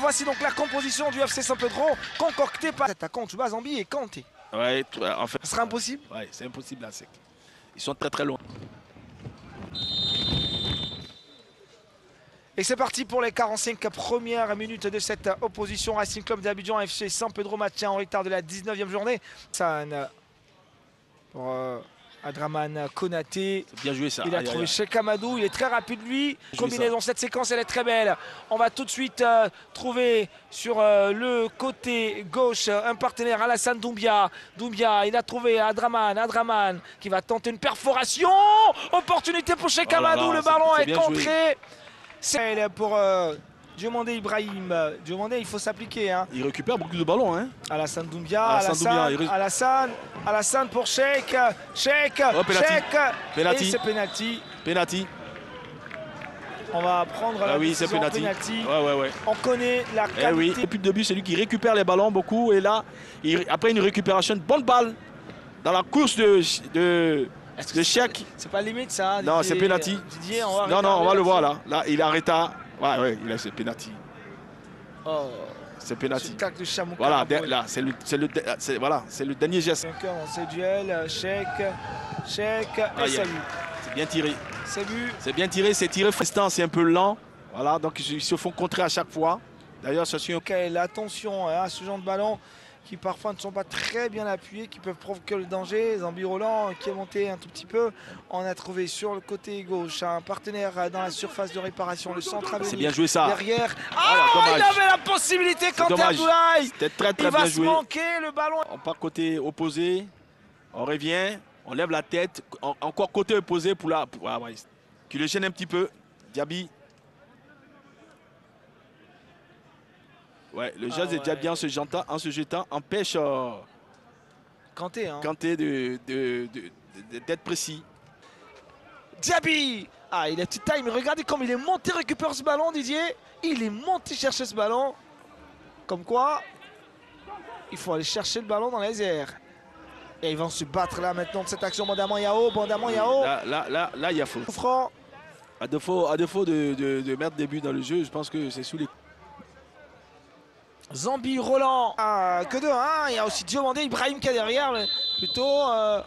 Voici donc la composition du FC San Pedro, concoctée par l'attaquant Chouba Zambi et Kanté. Ouais, en fait. Ce sera impossible? Ouais, c'est impossible là. Ils sont très loin. Et c'est parti pour les 45 premières minutes de cette opposition. Racing Club d'Abidjan, FC San Pedro, match en retard de la 19e journée. Pour Adraman Konaté. Bien joué ça. Il a trouvé Cheikh Amadou, il est très rapide lui. Combinaison, cette séquence elle est très belle. On va tout de suite trouver sur le côté gauche un partenaire, Alassane Doumbia. Doumbia, il a trouvé Adraman qui va tenter une perforation. Opportunité pour Cheikh Amadou, le ballon est contré. C'est pour Diomandé Ibrahim. Diomandé, il faut s'appliquer. Hein. Il récupère beaucoup de ballons. Hein. Alassane Doumbia, Alassane pour Cheikh. Cheikh, penalty. Et c'est penalty. Penalty. On va prendre la décision penalty. Ouais. On connaît la qualité. Oui. Le but de but, c'est lui qui récupère les ballons beaucoup. Et là, après une récupération, une bonne balle dans la course de Cheikh. C'est pas limite ça? Non, c'est penalty. Non, on va le voir là. Là, il arrête. Ouais, il a ce penalty. Oh. C'est penalty. Voilà, là, c'est le dernier geste. On sait duel, Cheikh, et c'est but. C'est bien tiré. C'est but. C'est bien tiré, c'est tiré frestant, c'est un peu lent. Voilà, donc ils se font contrer à chaque fois. D'ailleurs, ça suit. Attention à ce genre de ballon qui parfois ne sont pas très bien appuyés, qui peuvent provoquer le danger. Zambi Roland qui est monté un tout petit peu. On a trouvé sur le côté gauche un partenaire dans la surface de réparation, le centre à venir. C'est bien joué ça. Derrière. Il avait la possibilité quand Abdoulaye. C'était très bien joué. Il va se manquer le ballon. On part côté opposé. On revient. On lève la tête. Encore côté opposé pour la. Qui le gêne un petit peu. Diaby. Ouais, le geste de Diaby en se jetant empêche Kanté d'être précis. Diaby, il a petit time. Regardez comme il est monté récupérer ce ballon, Didier. Il est monté chercher ce ballon. Comme quoi, il faut aller chercher le ballon dans les airs. Et ils vont se battre là maintenant de cette action. Bandaman Yao. Là, il y a faute. Franc. À défaut de mettre des buts dans le jeu, je pense que c'est sous les. Zambi Roland. Que de 1. Il y a aussi Diomandé Ibrahim qui est derrière. Mais plutôt à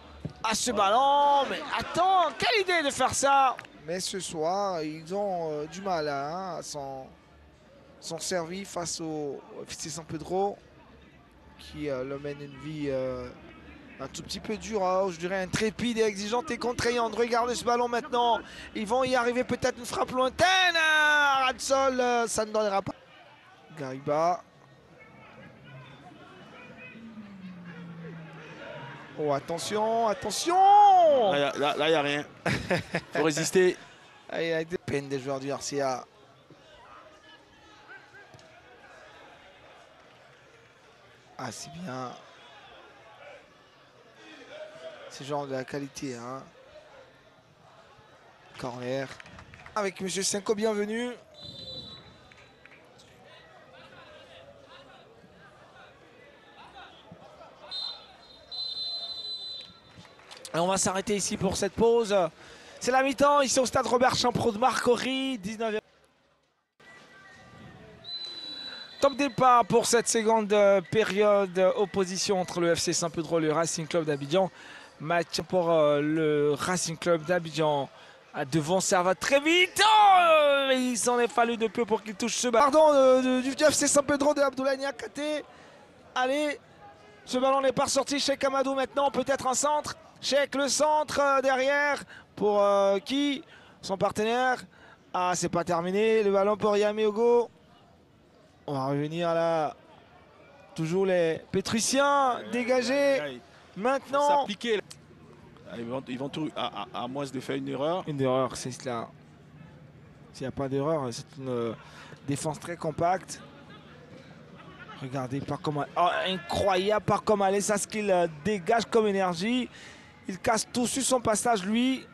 ce ballon. Mais attends, quelle idée de faire ça. Mais ce soir, ils ont du mal à s'en servir face au FC San Pedro qui leur mène une vie un tout petit peu dure, je dirais intrépide et exigeante et contraignante. Regardez ce ballon maintenant. Ils vont y arriver, peut-être une frappe lointaine. Ras de sol, ça ne donnera pas. Gariba. Oh, attention. Là, il n'y a rien. Il faut résister. Il y a des peines des joueurs du RCA. C'est bien. C'est genre de la qualité. Hein. Corner. Avec M. Senko, bienvenue. Et on va s'arrêter ici pour cette pause. C'est la mi-temps ici au stade Robert Champrou de Marcory, 19e. Top départ pour cette seconde période. Opposition entre le FC San Pedro et le Racing Club d'Abidjan. Match pour le Racing Club d'Abidjan. Devant, ça va très vite. Il s'en est fallu de peu pour qu'il touche ce ballon. Pardon, du FC San Pedro de Abdoulaye Niakhaté. Allez, ce ballon n'est pas ressorti. Cheikh Amadou maintenant, peut-être un centre. Cheikh le centre derrière. Pour qui? Son partenaire. C'est pas terminé. Le ballon pour Yamé Ogo. On va revenir là. Toujours les Pétriciens dégagés. Maintenant. Ils vont tout, à moins de faire une erreur. Une erreur, c'est cela. S'il n'y a pas d'erreur, c'est une défense très compacte. Regardez par comment. Incroyable par comment aller, ça ce qu'il dégage comme énergie. Il casse tout sur son passage, lui.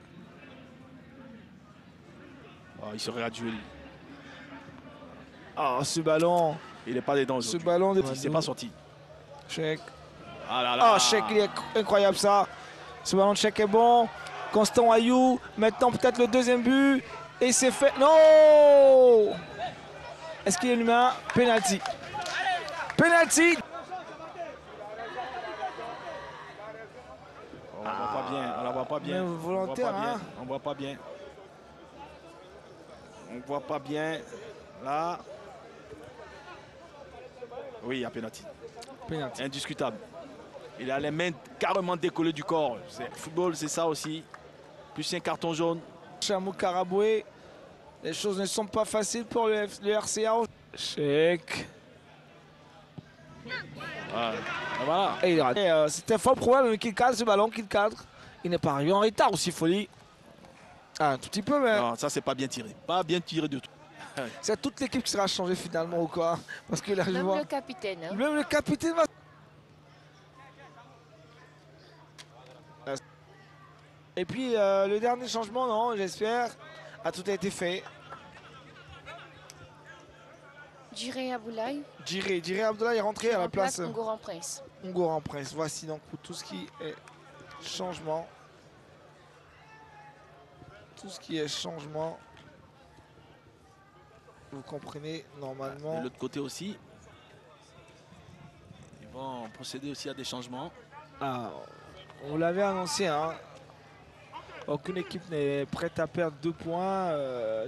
Il serait adulé. Ce ballon. Il n'est pas dedans. Ce ballon de. Il s'est pas sorti. Cheikh. Cheikh, il est incroyable ça. Ce ballon de Cheikh est bon. Constant Ayou. Maintenant peut-être le deuxième but. Et c'est fait. Non! Est-ce qu'il y a une main? Penalty. Penalty. On la voit pas bien, on la voit pas bien. Mais volontaire, On voit pas bien. On voit pas bien. Là. Oui, il y a penalty. Penalty. Indiscutable. Il a les mains carrément décollées du corps. Football, c'est ça aussi. Plus un carton jaune. Chamou Karaboué. Les choses ne sont pas faciles pour le RCA. Check. Voilà. C'était fort probable qu'il cadre ce ballon, qu'il cadre. Il n'est pas arrivé en retard aussi, Folie. Ah, un tout petit peu, mais. Non, ça, c'est pas bien tiré. Pas bien tiré du tout. C'est toute l'équipe qui sera changée finalement ou quoi? Parce que là, je Même vois. le capitaine. Hein. Même le capitaine va. Et puis le dernier changement, non, j'espère, tout a été fait. Jiré Aboulaye. Jiré Abdoulaye est rentré à la place. Ungoran Prince. Ungoran Prince. Voici donc pour tout ce qui est changement. Tout ce qui est changement. Vous comprenez normalement. De l'autre côté aussi. Ils vont procéder aussi à des changements. Ah, on l'avait annoncé, hein. Aucune équipe n'est prête à perdre 2 points,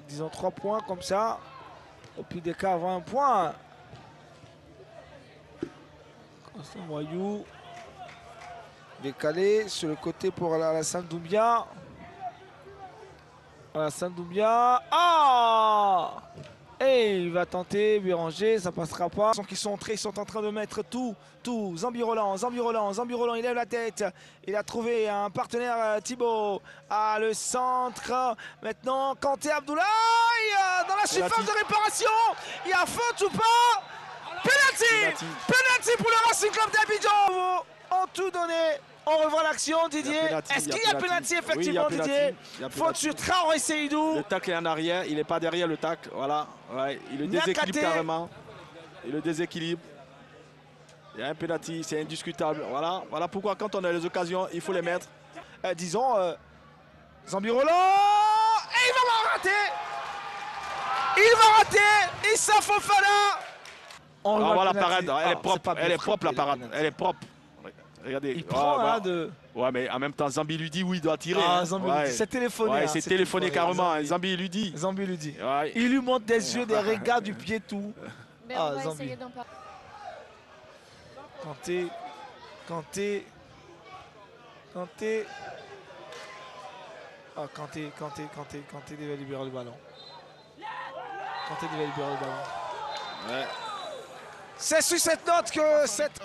disons 3 points comme ça. Au pire des cas, 20 points. Constant Moyou. Décalé sur le côté pour Alassane Doumbia. Alassane Doumbia. Ah! Et il va tenter, Béranger, ça passera pas. Ils sont entrés, ils sont en train de mettre tout. Zambi Roland, il lève la tête. Il a trouvé un partenaire, Thibaut, à le centre. Maintenant, Kanté Abdoulaye, dans la surface de réparation. Il y a faute ou pas? Penalty. Penalty pour le Racing Club d'Abidjan. En tout donné. On revoit l'action, Didier. Est-ce qu'il y a penalty effectivement, oui, Didier? Faute sur Traoré Seydou. Le tacle est en arrière, il n'est pas derrière le tacle. Voilà, ouais, il le déséquilibre carrément. Il le déséquilibre. Il y a un penalty, c'est indiscutable. Voilà pourquoi quand on a les occasions, il faut les mettre. Disons, Zambi Roland. Et il va rater. Il va rater. Issa Fofana. On voit la parade, elle est propre la parade. Elle est propre. Regardez. Il prend de... Ouais, mais en même temps, Zambi lui dit où il doit tirer. Ah, Zambi lui dit. C'est téléphoné. Ouais, c'est téléphoné carrément. Zambi lui dit. Zambi lui dit. Ouais. Il lui montre des yeux, des regards, du pied, tout. Mais on va essayer d'en parler. Kanté. Ah, Kanté devait libérer le ballon. Ouais. C'est sur cette note que cette...